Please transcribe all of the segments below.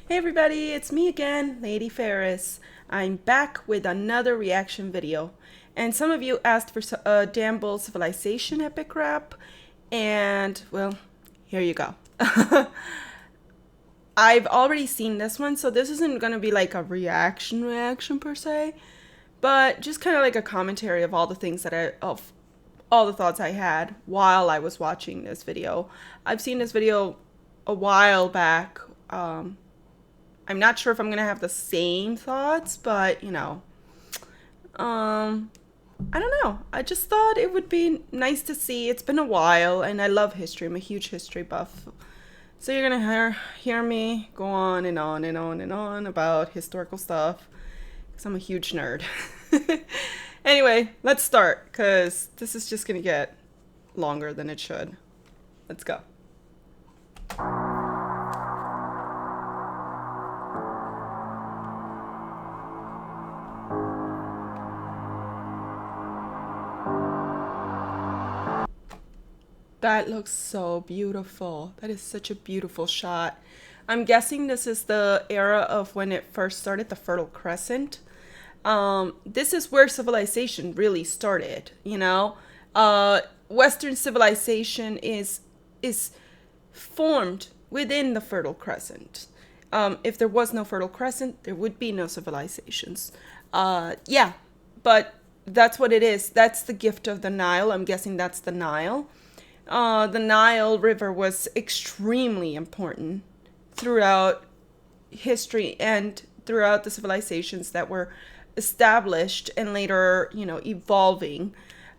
Hey everybody, it's me again, Lady Ferris. I'm back with another reaction video. And some of you asked for a Damn Bull Civilization epic rap, and well, here you go. I've already seen this one, so this isn't gonna be like a reaction per se, but just kind of like a commentary of all the things of all the thoughts I had while I was watching this video. I've seen this video a while back. I'm not sure if I'm gonna have the same thoughts, but I don't know. I just thought it would be nice to see. It's been a while, and I love history. I'm a huge history buff. So you're gonna hear me go on and on and on and on about historical stuff, because I'm a huge nerd. Anyway, let's start, because this is just gonna get longer than it should. Let's go. That looks so beautiful. That is such a beautiful shot. I'm guessing this is the era of when it first started, the Fertile Crescent. This is where civilization really started, Western civilization is formed within the Fertile Crescent. If there was no Fertile Crescent, there would be no civilizations. Yeah, but that's what it is. That's the gift of the Nile. I'm guessing that's the Nile. The Nile River was extremely important throughout history and throughout the civilizations that were established and later, evolving.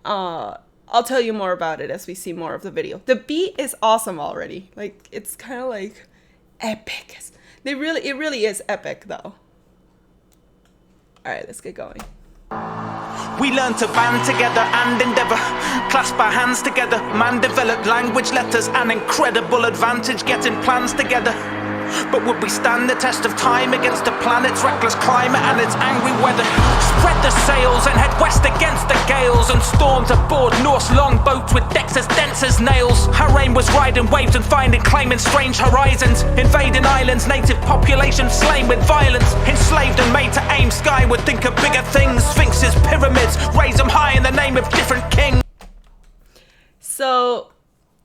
I'll tell you more about it as we see more of the video. The beat is awesome already. Like, it's kind of like epic. It really is epic though. All right, let's get going. We learned to band together and endeavour, clasp our hands together. Man developed language, letters, an incredible advantage getting plans together. But would we stand the test of time against the planet's reckless climate and its angry weather? Spread the sails and head west against the gales, and stormed aboard Norse longboats with decks as dense as nails. Our aim was riding waves and finding, claiming strange horizons, invading islands, native population slain with violence, enslaved and made to aim skyward, think of bigger things. Sphinxes, pyramids, raise them high in the name of different kings. So,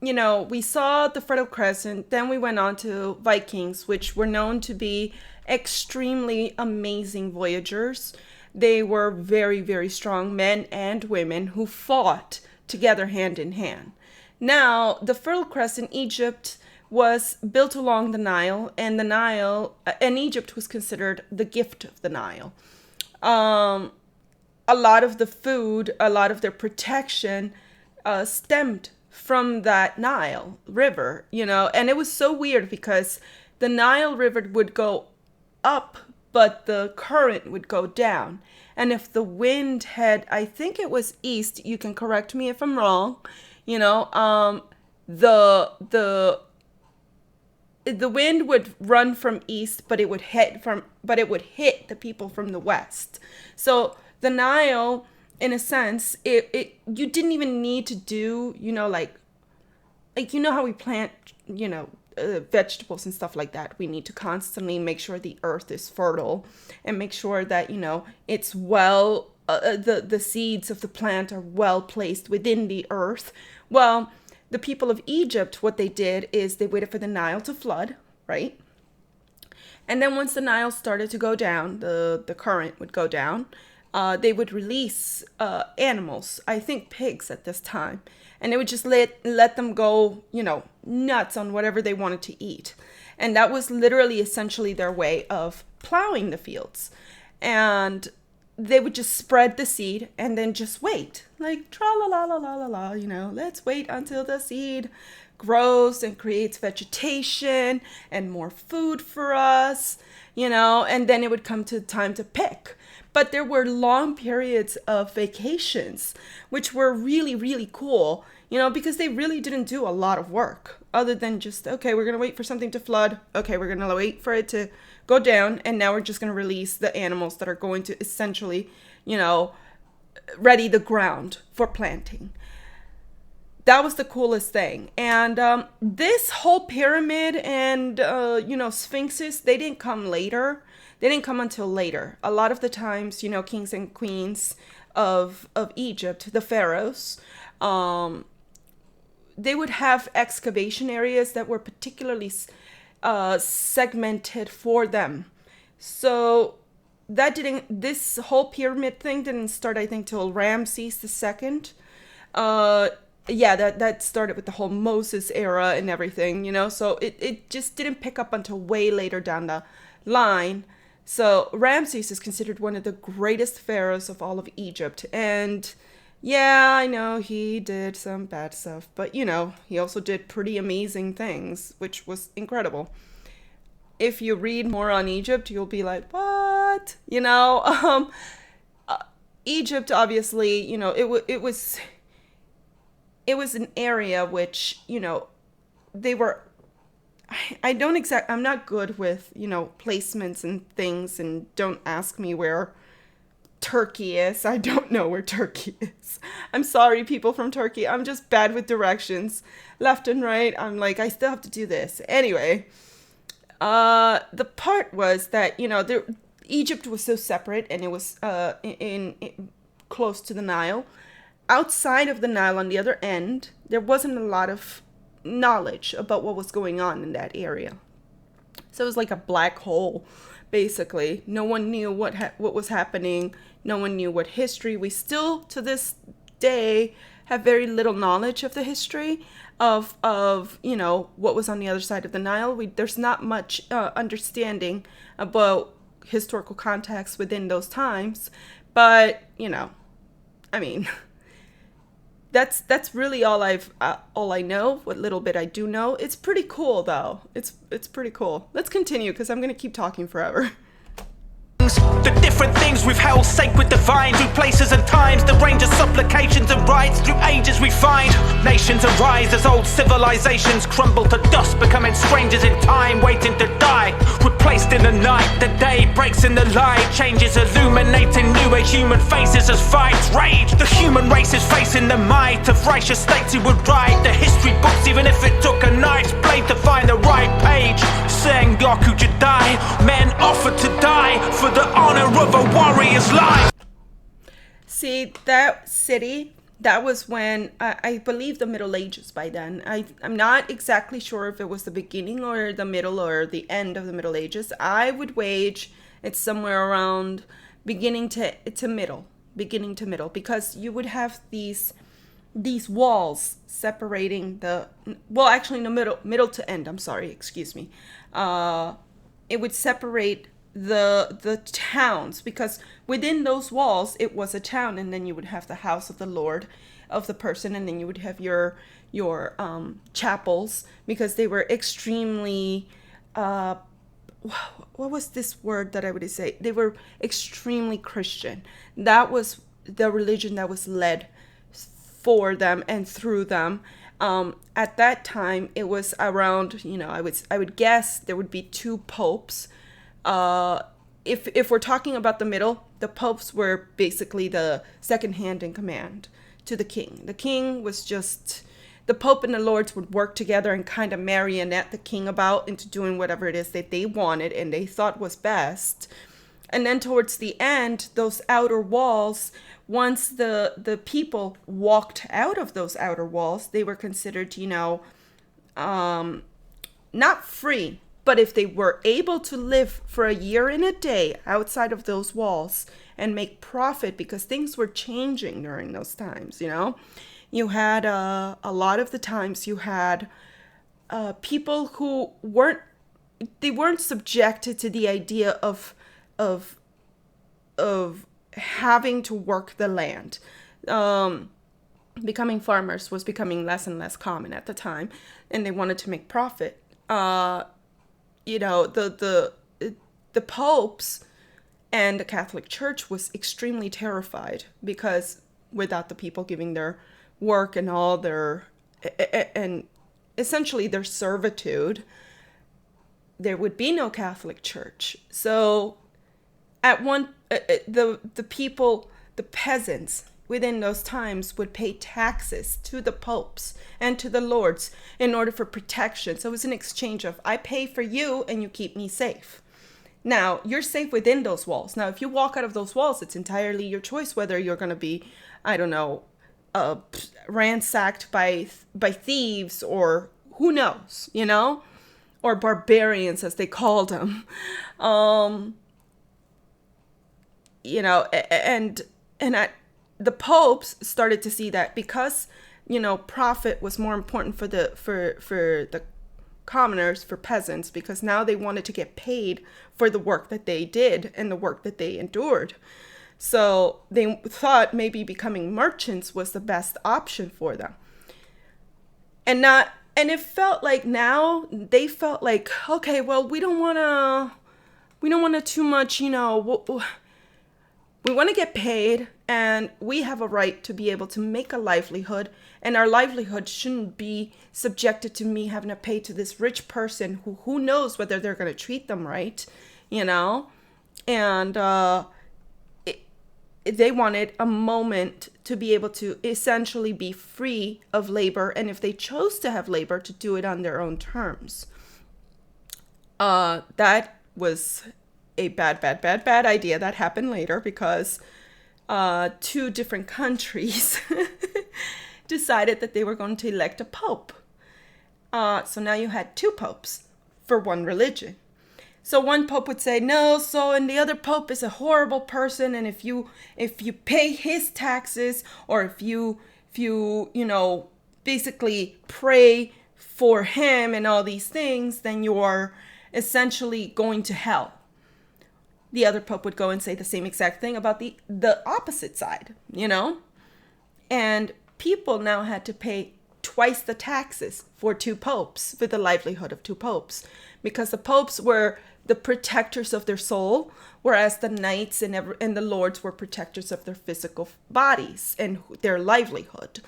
we saw the Fertile Crescent, then we went on to Vikings, which were known to be extremely amazing voyagers. They were very, very strong men and women who fought together hand in hand. Now, the Fertile Crescent, Egypt, was built along the Nile, and Egypt was considered the gift of the Nile. A lot of the food, a lot of their protection stemmed from that Nile River, and it was so weird because the Nile River would go up, but the current would go down. And if the wind had, I think it was east, you can correct me if I'm wrong, the wind would run from east, but it would hit the people from the west. So the Nile, in a sense, you didn't even need to do, like how we plant, vegetables and stuff like that. We need to constantly make sure the earth is fertile and make sure that, it's well, the seeds of the plant are well placed within the earth. Well, the people of Egypt, what they did is they waited for the Nile to flood, right? And then once the Nile started to go down, the current would go down. They would release animals, I think pigs at this time, and they would just let them go, nuts on whatever they wanted to eat. And that was literally essentially their way of plowing the fields. And they would just spread the seed and then just wait, like tra-la-la-la-la-la-la, let's wait until the seed grows and creates vegetation and more food for us, and then it would come to time to pick. But there were long periods of vacations, which were really, really cool, because they really didn't do a lot of work other than just, okay, we're going to wait for something to flood. Okay, we're going to wait for it to go down. And now we're just going to release the animals that are going to essentially, ready the ground for planting. that was the coolest thing. And this whole pyramid and, sphinxes, they didn't come later. They didn't come until later. A lot of the times, kings and queens of Egypt, the pharaohs, they would have excavation areas that were particularly segmented for them. So this whole pyramid thing didn't start, I think, till Ramses II. That started with the whole Moses era and everything, so it just didn't pick up until way later down the line. So Ramses is considered one of the greatest pharaohs of all of Egypt. And yeah, I know he did some bad stuff, but he also did pretty amazing things, which was incredible. If you read more on Egypt, you'll be like, what? Egypt, obviously, it was an area which, they were, I'm not good with, placements and things, and don't ask me where Turkey is. I don't know where Turkey is. I'm sorry, people from Turkey. I'm just bad with directions. Left and right. I'm like, I still have to do this. Anyway, the part was that, Egypt was so separate, and it was in close to the Nile. Outside of the Nile, on the other end, there wasn't a lot of knowledge about what was going on in that area. So it was like a black hole, basically. No one knew what was happening. No one knew what history. We still, to this day, have very little knowledge of the history of what was on the other side of the Nile. There's not much understanding about historical context within those times. But, I mean, that's really all I know. What little bit I do know. It's pretty cool, though. It's pretty cool. Let's continue, because I'm going to keep talking forever. The different things we've held sacred divine, through places and times, the range of supplications and rites, through ages we find nations arise as old civilizations crumble to dust, becoming strangers in time, waiting to die. Replaced in the night, the day breaks in the light, changes illuminating new human faces as fights rage. The human race is facing the might of righteous states who would write the history books, even if it took a knife's blade to find the right page. Saying Yaku Jedi, men offered to die for the honor of a warrior's life. See, that city, that was when, I believe, the Middle Ages by then. I'm not exactly sure if it was the beginning or the middle or the end of the Middle Ages. I would wage it's somewhere around beginning to middle, because you would have these walls separating no, middle to end, I'm sorry, excuse me. It would separate the towns, because within those walls it was a town, and then you would have the house of the lord of the person, and then you would have your chapels, because they were extremely what was this word that I would say? They were extremely Christian. That was the religion that was led for them and through them. At that time, it was around, I would guess there would be 2 popes. If we're talking about the middle, the popes were basically the second hand in command to the king. The king was just, the pope and the lords would work together and kind of marionette the king about into doing whatever it is that they wanted and they thought was best. And then towards the end, those outer walls, once the people walked out of those outer walls, they were considered, not free, but if they were able to live for a year and a day outside of those walls and make profit, because things were changing during those times, you had a lot of the times you had people who weren't subjected to the idea of having to work the land. Becoming farmers was becoming less and less common at the time, and they wanted to make profit. The popes and the Catholic Church was extremely terrified, because without the people giving their work and all their and essentially their servitude, there would be no Catholic Church. So at the people, the peasants, within those times would pay taxes to the popes and to the lords in order for protection. So it was an exchange of, I pay for you and you keep me safe. Now, you're safe within those walls. Now, if you walk out of those walls, it's entirely your choice whether you're going to be, I don't know, ransacked by thieves, or who knows, you know, or barbarians as they called them. You know, and the popes started to see that because, you know, profit was more important for the commoners, for peasants, because now they wanted to get paid for the work that they did and the work that they endured. So they thought maybe becoming merchants was the best option for them. And it felt like now they felt like, okay, well, we don't want to too much, you know, we want to get paid, and we have a right to be able to make a livelihood, and our livelihood shouldn't be subjected to me having to pay to this rich person who knows whether they're going to treat them right, you know? And they wanted a moment to be able to essentially be free of labor, and if they chose to have labor, to do it on their own terms. That was a bad idea that happened later, because two different countries decided that they were going to elect a pope. So now you had two popes for one religion. So one pope would say no, and the other pope is a horrible person, and if you pay his taxes, or if you know, basically pray for him and all these things, then you're essentially going to hell. The other pope would go and say the same exact thing about the opposite side, you know? And people now had to pay twice the taxes for two popes, for the livelihood of two popes, because the popes were the protectors of their soul, whereas the knights and the lords were protectors of their physical bodies and their livelihood.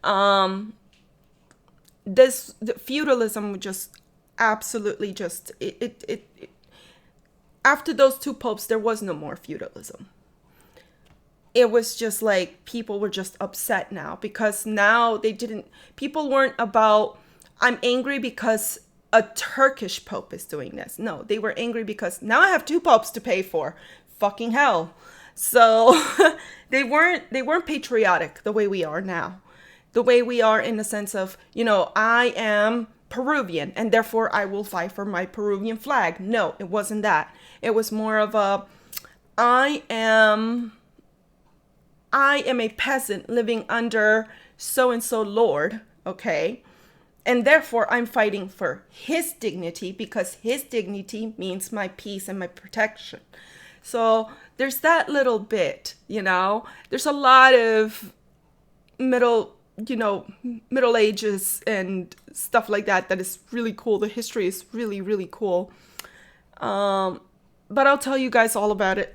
The feudalism just absolutely just it after those two popes, there was no more feudalism. It was just like people were just upset now, because now people weren't about, I'm angry because a Turkish pope is doing this. No, they were angry because now I have two popes to pay for. Fucking hell. So they weren't patriotic the way we are now. The way we are in the sense of, you know, I am Peruvian and therefore I will fight for my Peruvian flag. No, it wasn't that. It was more of a, I am a peasant living under so-and-so lord, okay? And therefore, I'm fighting for his dignity, because his dignity means my peace and my protection. So there's that little bit, you know? There's a lot of Middle Ages and stuff like that is really cool. The history is really, really cool. But I'll tell you guys all about it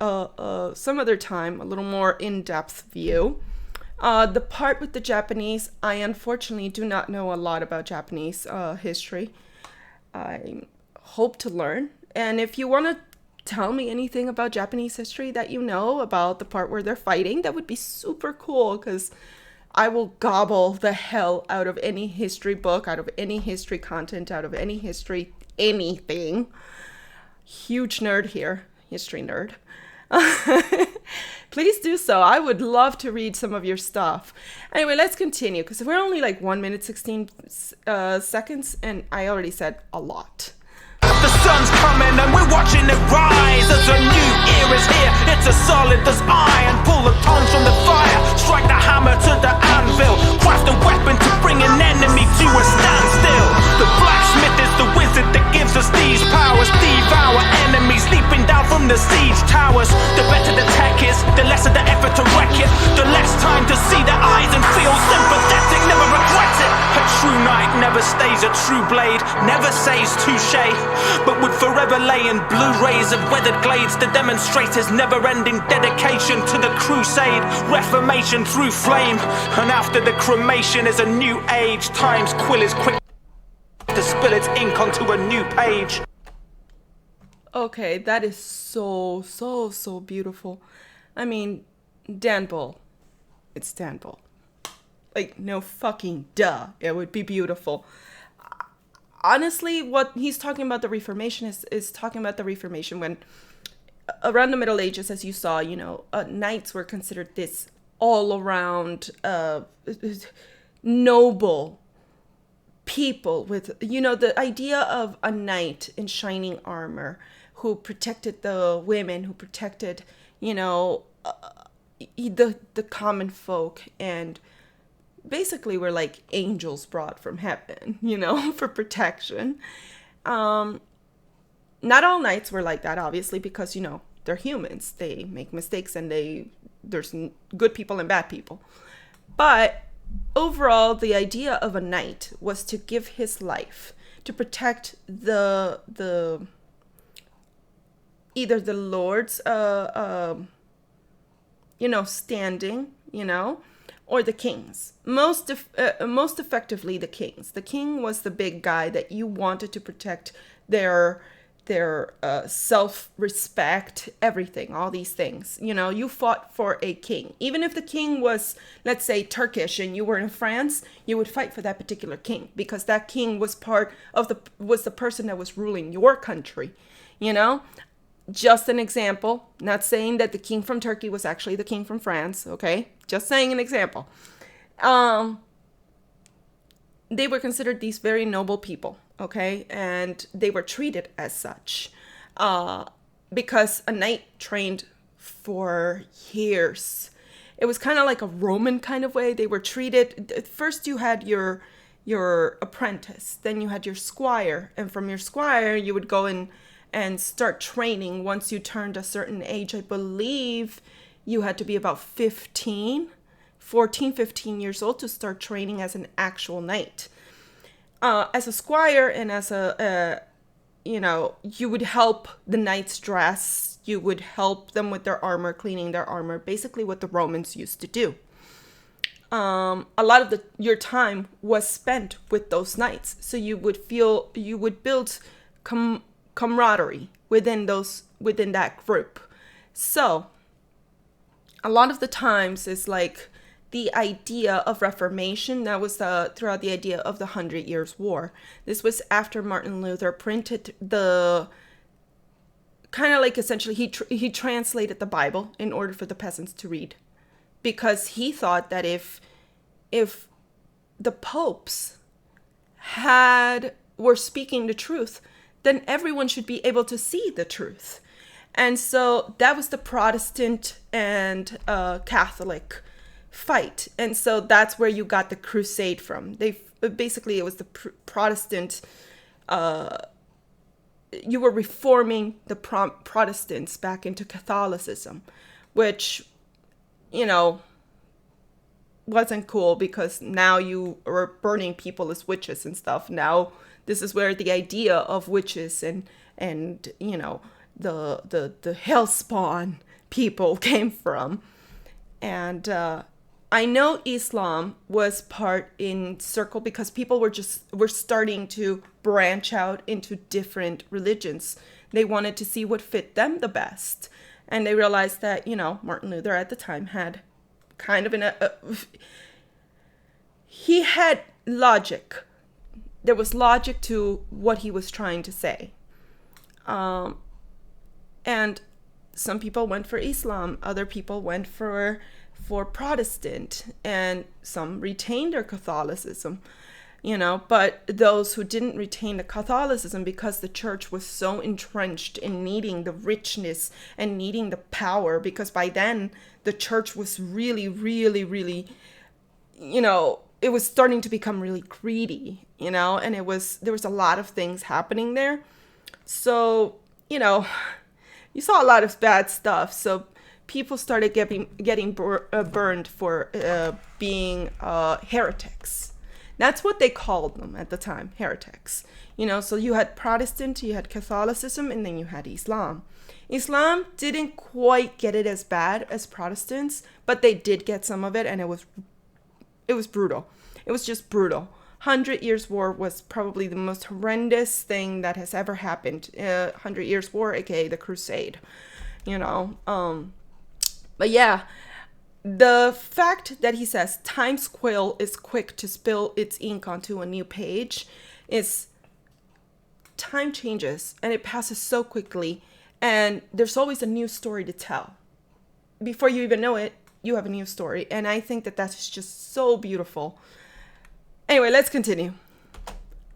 some other time, a little more in-depth view. The part with the Japanese, I unfortunately do not know a lot about Japanese history. I hope to learn. And if you want to tell me anything about Japanese history that you know about the part where they're fighting, that would be super cool, because I will gobble the hell out of any history book, out of any history content, out of any history, anything. Huge nerd here, history nerd. Please do so. I would love to read some of your stuff. Anyway, let's continue, because we're only like 1 minute 16 seconds, and I already said a lot. The sun's coming and we're watching it rise. As a new era's here, it's as solid as iron. Pull the tongs from the fire, strike the hammer to the anvil. Craft a weapon to bring an enemy to a standstill. The blacksmith is the wizard that gives us these powers. Devour enemies leaping down from the siege towers. The better the tech is, the lesser the effort to wreck it. The less time to see the eyes and feel sympathetic. Never regret it. A true knight never stays a true blade, never says touche, but would forever lay in Blu-rays of weathered glades to demonstrate his never-ending dedication to the crusade. Reformation through flame, and after the cremation is a new age. Time's quill is quick to spill its ink onto a new page. Okay, that is so beautiful. I mean, Dan Bull, Istanbul. Like, no fucking duh. It would be beautiful. Honestly, what he's talking about the Reformation is talking about the Reformation when around the Middle Ages, as you saw, knights were considered this all around noble people with, the idea of a knight in shining armor who protected the women, who protected, the common folk, and basically were like angels brought from heaven, for protection. Not all knights were like that, obviously, because, they're humans. They make mistakes, and there's good people and bad people. But overall, the idea of a knight was to give his life to protect either the lord's standing, or the king's. Most effectively, the king's. The king was the big guy that you wanted to protect their self-respect, everything, all these things. You fought for a king. Even if the king was, let's say, Turkish and you were in France, you would fight for that particular king because that king was was the person that was ruling your country, Just an example, not saying that the king from Turkey was actually the king from France, okay? Just saying an example. They were considered these very noble people, okay? And they were treated as such because a knight trained for years. It was kind of like a Roman kind of way. They were treated, first you had your apprentice, then you had your squire, and from your squire you would go in and start training once you turned a certain age. I believe you had to be about 14, 15 years old to start training as an actual knight. As a squire and as you would help the knights dress, you would help them with their armor, cleaning their armor, basically what the Romans used to do. A lot of your time was spent with those knights. So you would build camaraderie within that group. So a lot of the times is like the idea of Reformation that was throughout the idea of the 100 Years' War. This was after Martin Luther printed the kind of like essentially he translated the Bible in order for the peasants to read, because he thought that if the popes were speaking the truth, then everyone should be able to see the truth. And so that was the Protestant and Catholic fight. And so that's where you got the crusade from. Basically, it was the Protestant, you were reforming the Protestants back into Catholicism, which, wasn't cool because now you were burning people as witches and stuff. Now this is where the idea of witches and the hellspawn people came from. And I know Islam was part in circle because people were starting to branch out into different religions. They wanted to see what fit them the best. And they realized that, Martin Luther at the time had kind of he had logic. There was logic to what he was trying to say. And some people went for Islam, other people went for Protestant, and some retained their Catholicism, but those who didn't retain the Catholicism because the church was so entrenched in needing the richness and needing the power, because by then the church was really, really, really, it was starting to become really greedy, and there was a lot of things happening there. So, you saw a lot of bad stuff. So people started getting burned for being heretics. That's what they called them at the time, heretics. So you had Protestant, you had Catholicism, and then you had Islam. Islam didn't quite get it as bad as Protestants, but they did get some of it, and it was brutal. It was just brutal. 100 Years' War was probably the most horrendous thing that has ever happened. 100 Years' War, aka the Crusade. But yeah, The fact that he says time's quill is quick to spill its ink onto a new page is time changes and it passes so quickly, and there's always a new story to tell. Before you even know it, you have a new story, and I think that that's just so beautiful. Anyway, let's continue.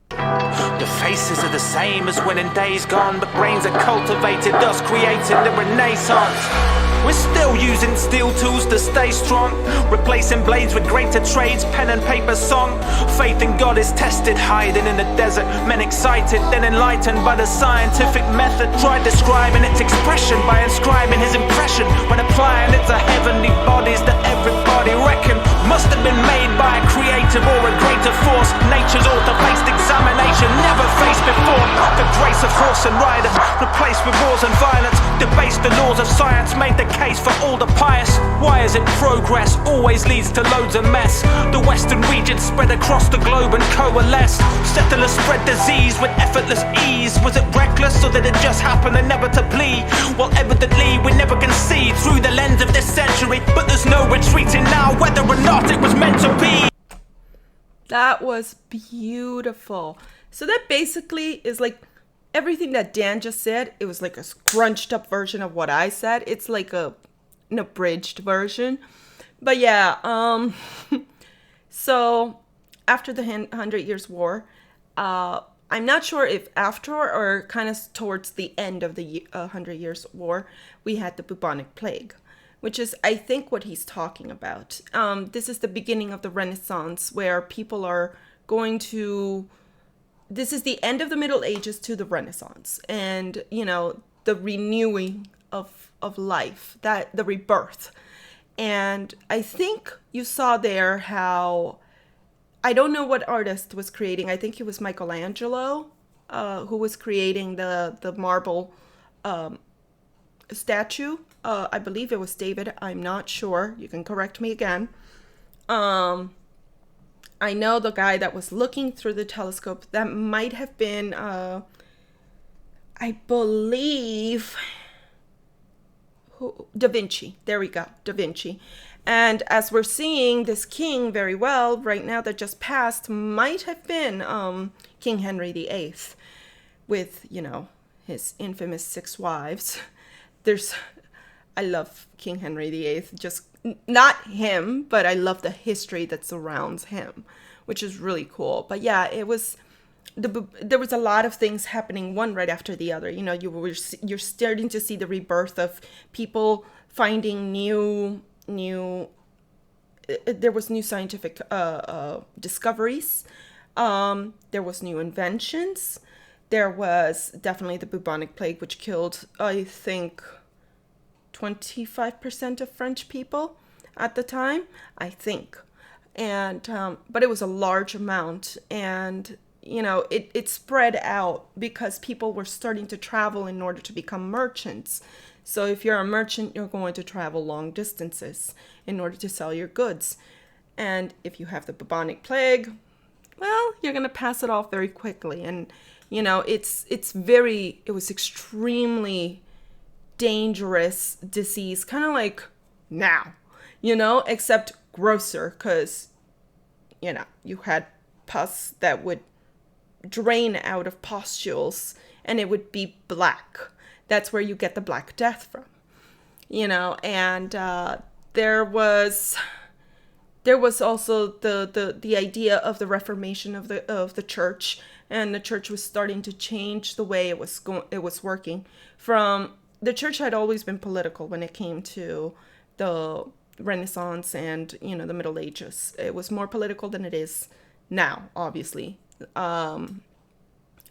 The faces are the same as when in days gone, but brains are cultivated, thus creating the Renaissance. We're still using steel tools to stay strong, replacing blades with greater trades, pen and paper song. Faith in God is tested, hiding in the desert. Men excited, then enlightened by the scientific method. Tried describing its expression by inscribing his impression, when applying it to heavenly bodies that everybody reckoned must have been made by a creative or a greater force. Nature's author-faced examination, never faced before. The grace of horse and rider, replaced with wars and violence. Debased the laws of science, made the case for all the pious. Why is it progress always leads to loads of mess? The western regions spread across the globe and coalesced. Settlers spread disease with effortless ease. Was it reckless or did it just happen inevitably? Well, evidently we never can see through the lens of this century, but there's no retreating now, whether or not it was meant to be. That was beautiful. So that basically is like everything that Dan just said. It was like a scrunched up version of what I said. It's like an abridged version. But yeah, so after the 100 Years' War, I'm not sure if after or kind of towards the end of the 100 Years' War, we had the bubonic plague, which is, I think, what he's talking about. This is the beginning of the Renaissance, where people are going to... This is the end of the Middle Ages to the Renaissance, and, you know, the renewing of life, that the rebirth. And I think you saw there how... I don't know what artist was creating. I think it was Michelangelo, who was creating the marble statue. I believe it was David. I'm not sure. You can correct me again. I know the guy that was looking through the telescope, that might have been, I believe, Da Vinci. There we go, Da Vinci. And as we're seeing, this king very well right now that just passed might have been King Henry VIII with, you know, his infamous 6 wives. I love King Henry VIII, just not him, but I love the history that surrounds him, which is really cool. But yeah, there was a lot of things happening one right after the other. You know, you're starting to see the rebirth of people finding new there was new scientific discoveries. There was new inventions. There was definitely the bubonic plague, which killed, I think, 25% of French people at the time, I think. And but it was a large amount, and you know, it spread out because people were starting to travel in order to become merchants. So if you're a merchant, you're going to travel long distances in order to sell your goods. And if you have the bubonic plague, well, you're going to pass it off very quickly. And, you know, it was extremely dangerous disease, kind of like now, you know, except grosser, because, you know, you had pus that would drain out of pustules and it would be black. That's where you get the Black Death from, you know. And there was also the idea of the Reformation of the church, and the church was starting to change the way it was working. From the church had always been political when it came to the Renaissance and, you know, the Middle Ages. It was more political than it is now, obviously. It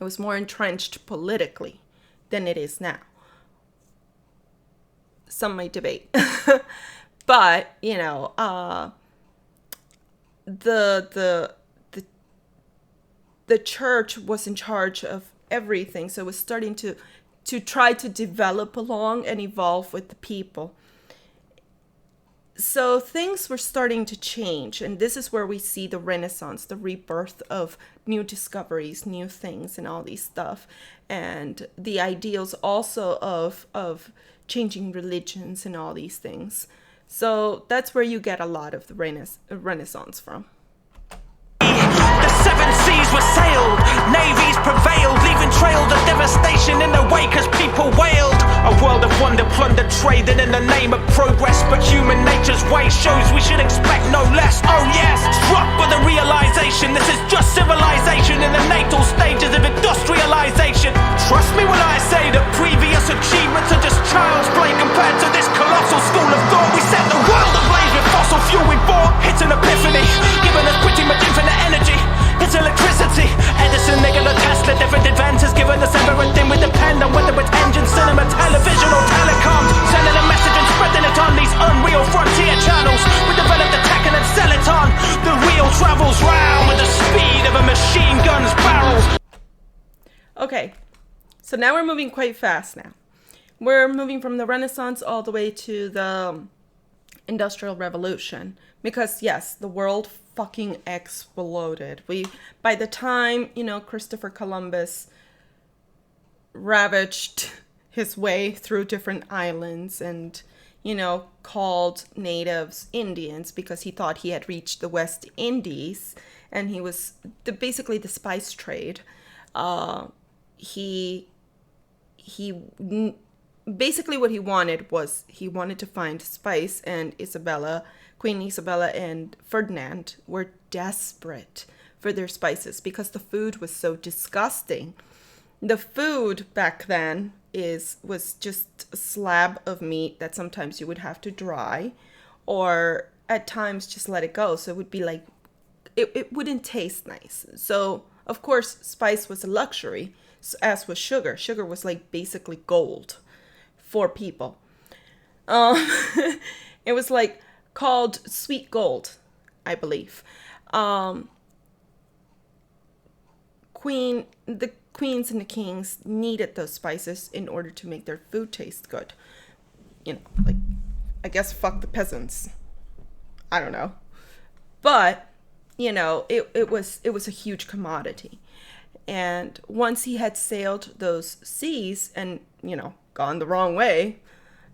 was more entrenched politically than it is now. Some might debate. But, you know, the church was in charge of everything. So it was starting to try to develop along and evolve with the people. So things were starting to change, and this is where we see the Renaissance, the rebirth of new discoveries, new things, and all these stuff, and the ideals also of changing religions and all these things. So that's where you get a lot of the Renaissance from. The seven seas were sailed, navies prevailed, leaving trails of devastation in the wake as people wailed. A world of wonder, plunder, trading in the name of progress, but human nature's way shows we should expect no less. Oh yes, struck by the realization this is just civilization in the natal stages of industrialization. Trust me when I say that previous achievements are just child's play compared to this colossal school of thought. We set the world ablaze with fossil fuel we bought. It's an epiphany, giving us pretty much infinite energy. It's electricity. Edison, Nikola Tesla, different inventors giving us everything. We depend on whether it's engine, cinema, television or telecoms. Sending a message and spreading it on these unreal frontier channels. We develop the tech and then sell it on. The wheel travels round with the speed of a machine gun's barrels. Okay, so now we're moving quite fast now. We're moving from the Renaissance all the way to the Industrial Revolution. Because yes, the world fucking exploded. By the time, Christopher Columbus ravaged his way through different islands and, called natives Indians because he thought he had reached the West Indies and he was basically the spice trade. He basically what he wanted was he wanted to find spice, and Queen Isabella and Ferdinand were desperate for their spices because the food was so disgusting. The food back then was just a slab of meat that sometimes you would have to dry or at times just let it go. So it would be like, it wouldn't taste nice. So of course, spice was a luxury, as was sugar. Sugar was like basically gold for people. It was like called sweet gold, I believe. The queens and the kings needed those spices in order to make their food taste good. Like, I guess fuck the peasants. I don't know. But, it was a huge commodity. And once he had sailed those seas and, gone the wrong way,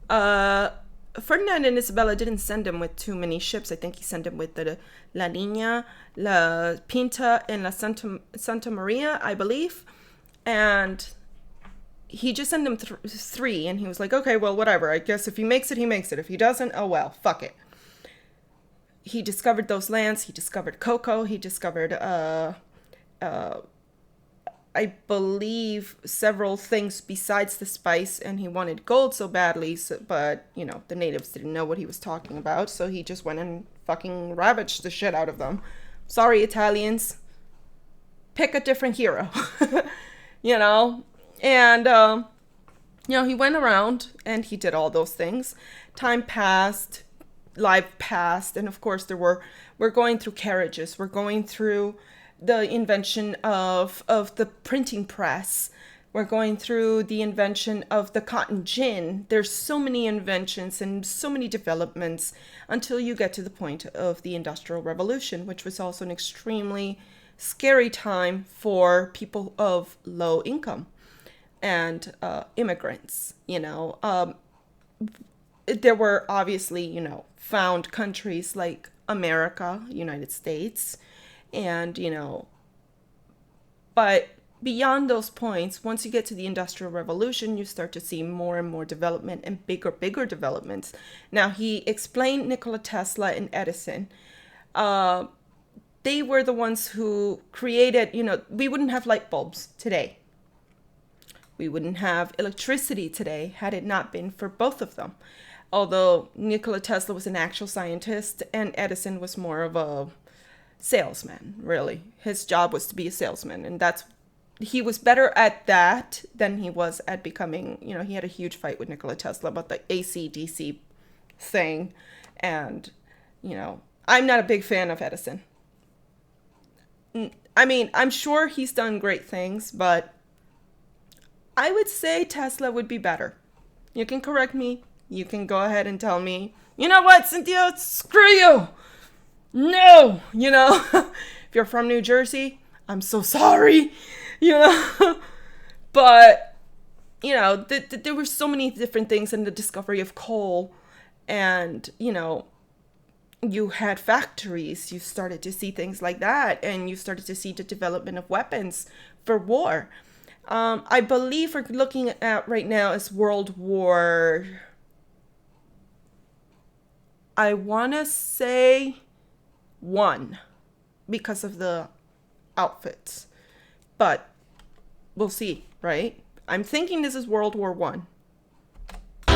Ferdinand and Isabella didn't send him with too many ships. I think he sent him with the La Niña, La Pinta, and La Santa Maria, I believe. And he just sent him three, and he was like, okay, well, whatever. I guess if he makes it, he makes it. If he doesn't, oh well, fuck it. He discovered those lands. He discovered cocoa. He discovered, I believe, several things besides the spice, and he wanted gold so badly, but, the natives didn't know what he was talking about, so he just went and fucking ravaged the shit out of them. Sorry, Italians. Pick a different hero. And, he went around, and he did all those things. Time passed, life passed, and of course we're going through carriages, we're going through the invention of the printing press. We're going through the invention of the cotton gin. There's so many inventions and so many developments until you get to the point of the Industrial Revolution, which was also an extremely scary time for people of low income and immigrants. There were obviously, found countries like America, United States, and, but beyond those points, once you get to the Industrial Revolution, you start to see more and more development and bigger developments. Now, he explained Nikola Tesla and Edison. They were the ones who created, we wouldn't have light bulbs today. We wouldn't have electricity today had it not been for both of them. Although Nikola Tesla was an actual scientist and Edison was more of a salesman, really. His job was to be a salesman, and he was better at that than he was at becoming, he had a huge fight with Nikola Tesla about the AC/DC thing, and, I'm not a big fan of Edison. I mean, I'm sure he's done great things, but I would say Tesla would be better. You can correct me. You can go ahead and tell me, you know what, Cynthia, screw you. No, if you're from New Jersey, I'm so sorry, but, there were so many different things, and the discovery of coal and, you had factories, you started to see things like that, and you started to see the development of weapons for war. I believe we're looking at right now is World War, I want to say one, because of the outfits. But we'll see, right? I'm thinking this is World War One.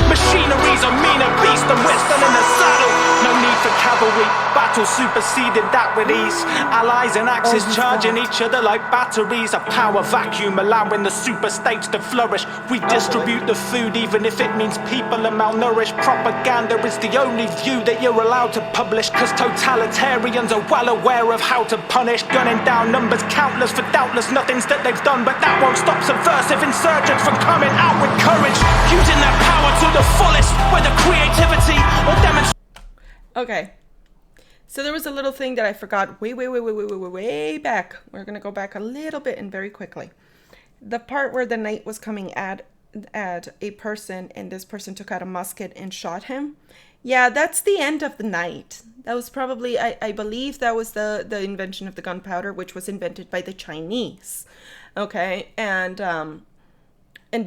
Machinery's a meaner beast and we're still in the saddle. No need for cavalry, battle superseded that with ease. Allies and axes charging each other like batteries. A power vacuum allowing the super states to flourish. We distribute the food even if it means people are malnourished. Propaganda is the only view that you're allowed to publish, cause totalitarians are well aware of how to punish. Gunning down numbers countless for doubtless nothings that they've done, but that won't stop subversive insurgents from coming out with courage, using their power to the fullest, whether creativity or demonstration. Okay, so there was a little thing that I forgot way back. We're gonna go back a little bit and very quickly. The part where the knight was coming at a person, and this person took out a musket and shot him. Yeah, that's the end of the night. That was probably, I believe that was the invention of the gunpowder, which was invented by the Chinese. Okay, and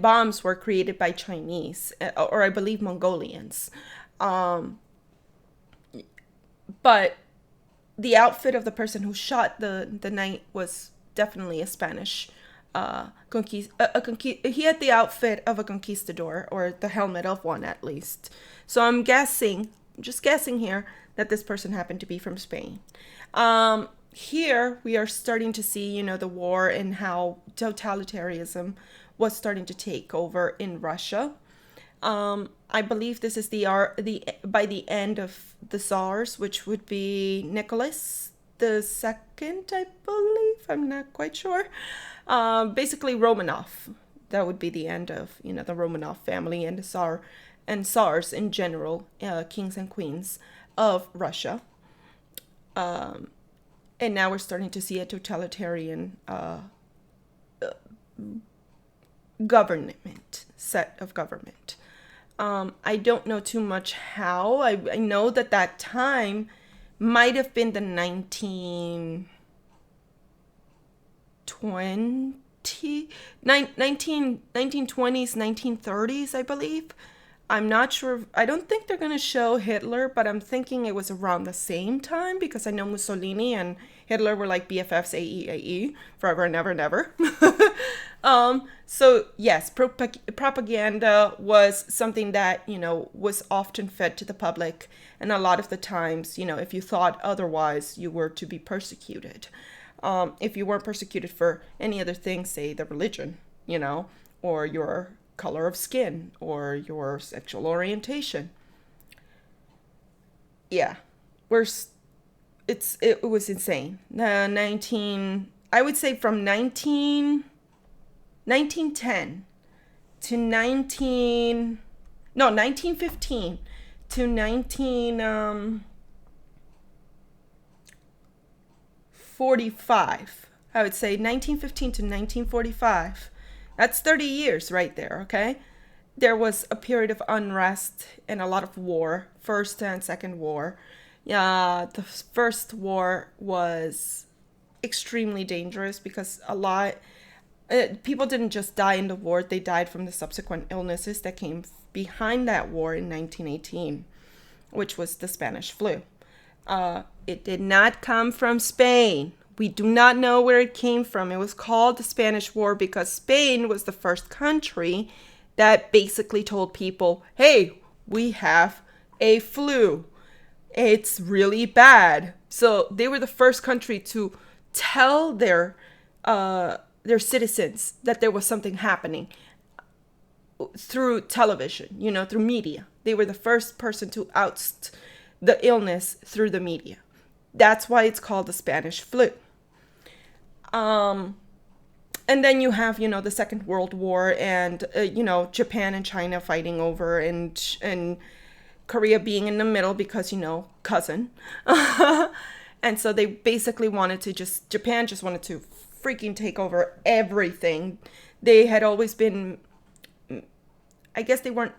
bombs were created by Chinese, or I believe Mongolians. But the outfit of the person who shot the knight was definitely a Spanish he had the outfit of a conquistador, or the helmet of one at least. So I'm just guessing here, that this person happened to be from Spain. Here we are starting to see, the war and how totalitarianism was starting to take over in Russia. I believe this is by the end of the Tsars, which would be Nicholas the Second, I believe. I'm not quite sure. Basically Romanov. That would be the end of, the Romanov family and the Tsars in general, kings and queens of Russia. And now we're starting to see a totalitarian set of government. I don't know too much how. I know that time might have been the 1920s, 1930s, I believe. I'm not sure. I don't think they're going to show Hitler, but I'm thinking it was around the same time, because I know Mussolini and Hitler were like BFFs, AE, forever and ever and ever. So yes, propaganda was something that, was often fed to the public. And a lot of the times, if you thought otherwise, you were to be persecuted. If you weren't persecuted for any other thing, say the religion, or your color of skin, or your sexual orientation. Yeah, it was insane. I would say from 1910 to 1915 to 1945. I would say 1915 to 1945. That's 30 years right there, okay? There was a period of unrest and a lot of war, First and Second War. The First War was extremely dangerous because people didn't just die in the war, they died from the subsequent illnesses that came behind that war in 1918, which was the Spanish flu. It did not come from Spain. We do not know where it came from. It was called the Spanish War because Spain was the first country that basically told people, hey, we have a flu. It's really bad. So they were the first country to tell their citizens that there was something happening through television, through media. They were the first person to oust the illness through the media. That's why it's called the Spanish flu. And then you have, the Second World War and, Japan and China fighting over and Korea being in the middle because, cousin. And so they basically Japan just wanted to freaking take over everything. They had always been, I guess they weren't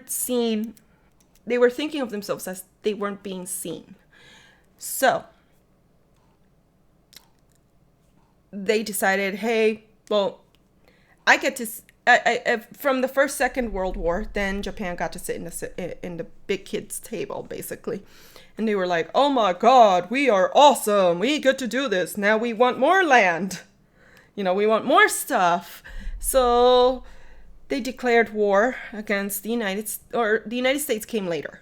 seen. They were thinking of themselves as they weren't being seen. So they decided, hey, well, I get to. From the Second World War, then Japan got to sit in the big kids table, basically. And they were like, oh my God, we are awesome. We get to do this. Now we want more land. We want more stuff. So they declared war against the United States came later.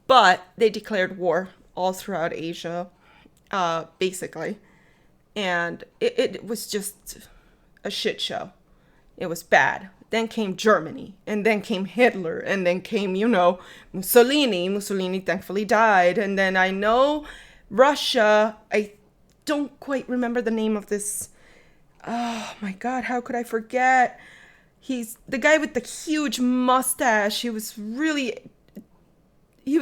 But they declared war all throughout Asia, basically. And it was just a shit show. It was bad. Then came Germany, and then came Hitler, and then came, Mussolini. Mussolini thankfully died. And then I know Russia, I don't quite remember the name of this. Oh my God, how could I forget? He's the guy with the huge mustache. He was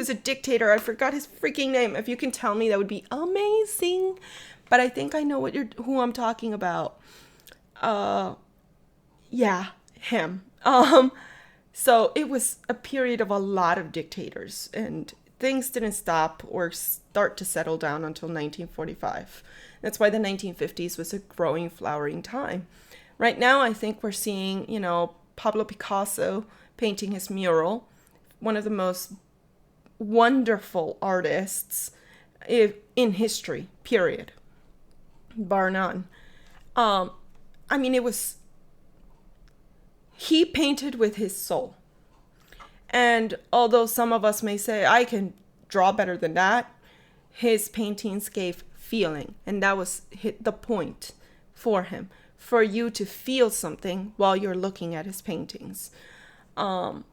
a dictator. I forgot his freaking name. If you can tell me, that would be amazing. But I think I know who I'm talking about. Yeah, him. So it was a period of a lot of dictators, and things didn't stop or start to settle down until 1945. That's why the 1950s was a growing, flowering time. Right now, I think we're seeing, Pablo Picasso painting his mural, one of the most wonderful artists in history, period, bar none. He painted with his soul. And although some of us may say, I can draw better than that, his paintings gave feeling. And that was the point for him, for you to feel something while you're looking at his paintings. But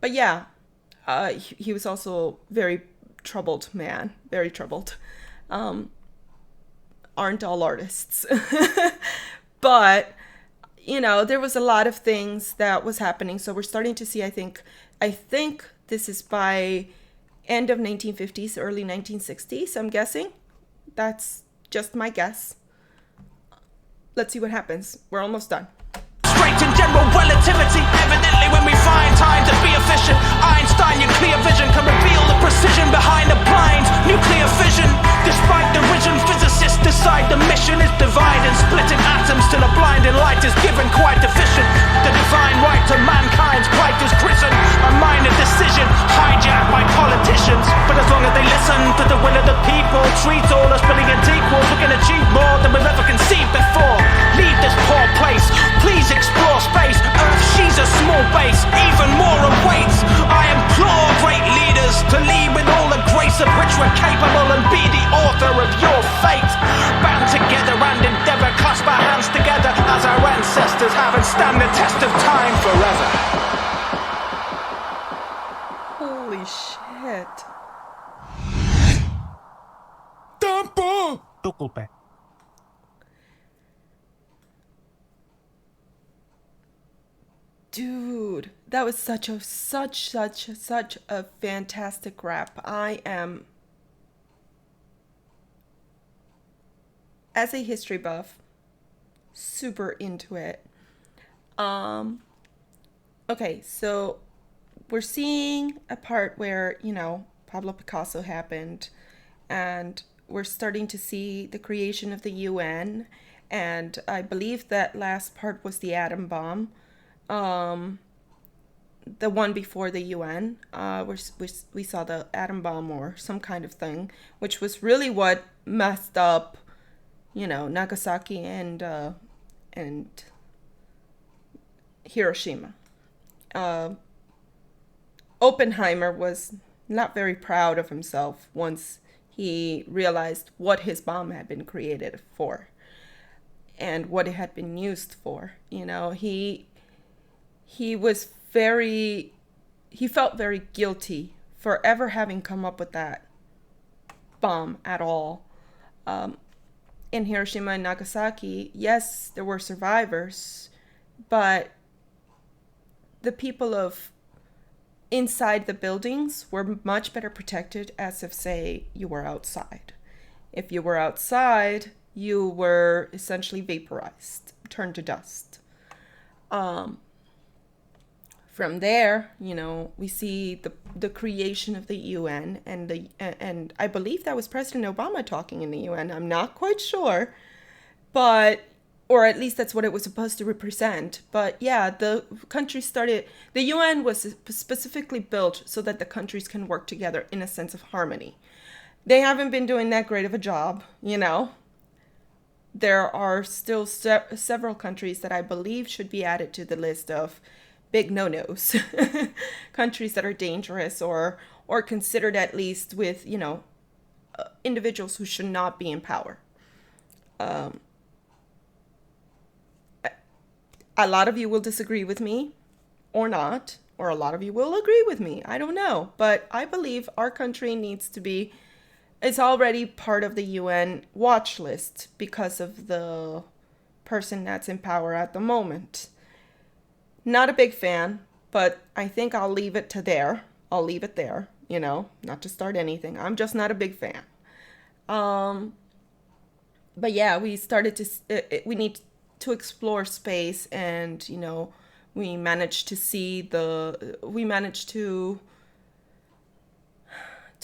yeah, he was also very troubled man, very troubled. Aren't all artists. But there was a lot of things that was happening. So we're starting to see, I think this is by end of 1950s, early 1960s, I'm guessing. That's just my guess. Let's see what happens. We're almost done. Straight in general relativity, evidently when we find time to be efficient, Einstein, your clear vision can reveal the precision behind the blind nuclear fission. Despite derision, physicists decide the mission is dividing, splitting atoms till a blinding light is given quite efficient. The divine right to mankind's plight is christened a minor decision hijacked by politicians. But as long as they listen to the will of the people, treat all as brilliant equals, we can achieve more than we've ever conceived before. Leave this poor place, please explore space. Earth, she's a small base, even more awaits. I implore great leaders to lead with all the grace of which we're capable and be the author of your fate. Bound together and endeavor, clasp our hands together as our ancestors have, and stand the test of time forever. Holy shit. Tampo! Tukulpe. Dude, that was such a fantastic rap. I am, as a history buff, super into it. Okay, so we're seeing a part where, Pablo Picasso happened, and we're starting to see the creation of the UN, and I believe that last part was the atom bomb. The one before the UN, we saw the atom bomb or some kind of thing, which was really what messed up, Nagasaki and Hiroshima. Oppenheimer was not very proud of himself once he realized what his bomb had been created for and what it had been used for. He felt very guilty for ever having come up with that bomb at all. In Hiroshima and Nagasaki, yes, there were survivors, but the people of inside the buildings were much better protected as if, say, you were outside. If you were outside, you were essentially vaporized, turned to dust. From there, you know, we see the creation of the UN, and I believe that was President Obama talking in the UN. I'm not quite sure, but or at least that's what it was supposed to represent. But yeah, the UN was specifically built so that the countries can work together in a sense of harmony. They haven't been doing that great of a job, you know. There are still several countries that I believe should be added to the list of big no-nos. Countries that are dangerous or considered at least with, you know, individuals who should not be in power. A lot of you will disagree with me or not, or a lot of you will agree with me. I don't know. But I believe our country needs to be, it's already part of the UN watch list because of the person that's in power at the moment. Not a big fan, but I think I'll leave it to there. I'll leave it there, you know, not to start anything. I'm just not a big fan. But yeah, we need to explore space, and you know, we managed to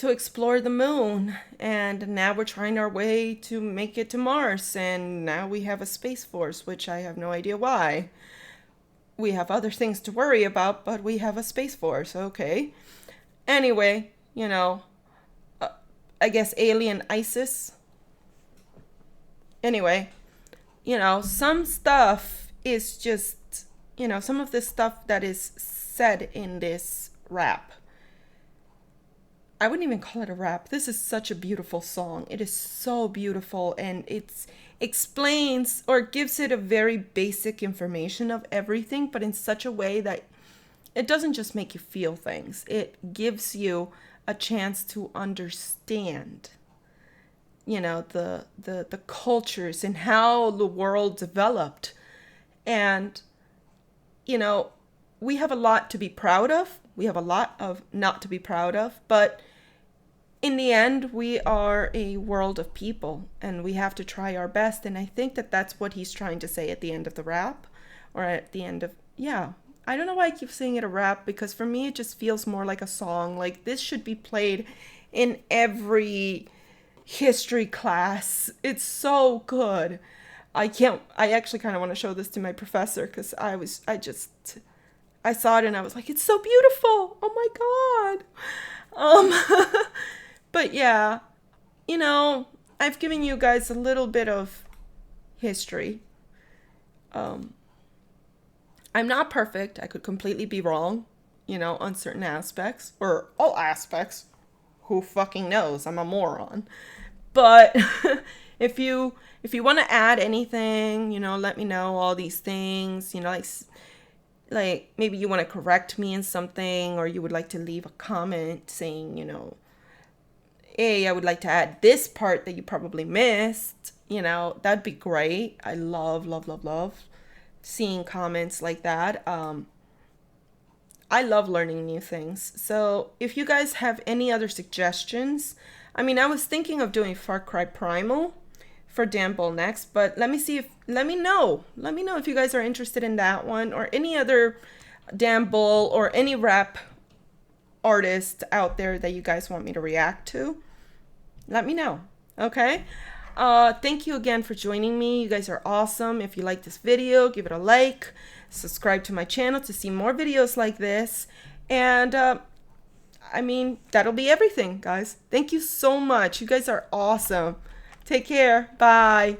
explore the moon, and now we're trying our way to make it to Mars, and now we have a space force, which I have no idea why. We have other things to worry about, but we have a space force. Okay. Anyway, you know, I guess alien ISIS. Anyway, you know, some stuff is just, you know, some of the stuff that is said in this rap. I wouldn't even call it a rap. This is such a beautiful song. It is so beautiful, and it explains or gives it a very basic information of everything, but in such a way that it doesn't just make you feel things. It gives you a chance to understand, you know, the cultures and how the world developed. And, you know, we have a lot to be proud of. We have a lot of not to be proud of. But in the end, we are a world of people, and we have to try our best. And I think that that's what he's trying to say at the end of the rap, or at the end of, yeah. I don't know why I keep saying it a rap, because for me it just feels more like a song. Like, this should be played in every history class. It's so good. I actually kind of want to show this to my professor, because I saw it and I was like, it's so beautiful. Oh my God. But yeah, you know, I've given you guys a little bit of history. I'm not perfect. I could completely be wrong, you know, on certain aspects, or all aspects. Who fucking knows? I'm a moron. But if you want to add anything, you know, let me know all these things, you know, like maybe you want to correct me in something, or you would like to leave a comment saying, you know, hey, I would like to add this part that you probably missed, you know, that'd be great. I love seeing comments like that. I love learning new things. So if you guys have any other suggestions, I mean, I was thinking of doing Far Cry Primal for Dan Bull next, but let me know if you guys are interested in that one, or any other Dan Bull or any rap artist out there that you guys want me to react to. Let me know. Okay. Thank you again for joining me. You guys are awesome. If you like this video, give it a like, subscribe to my channel to see more videos like this. And, I mean, that'll be everything, guys. Thank you so much. You guys are awesome. Take care. Bye.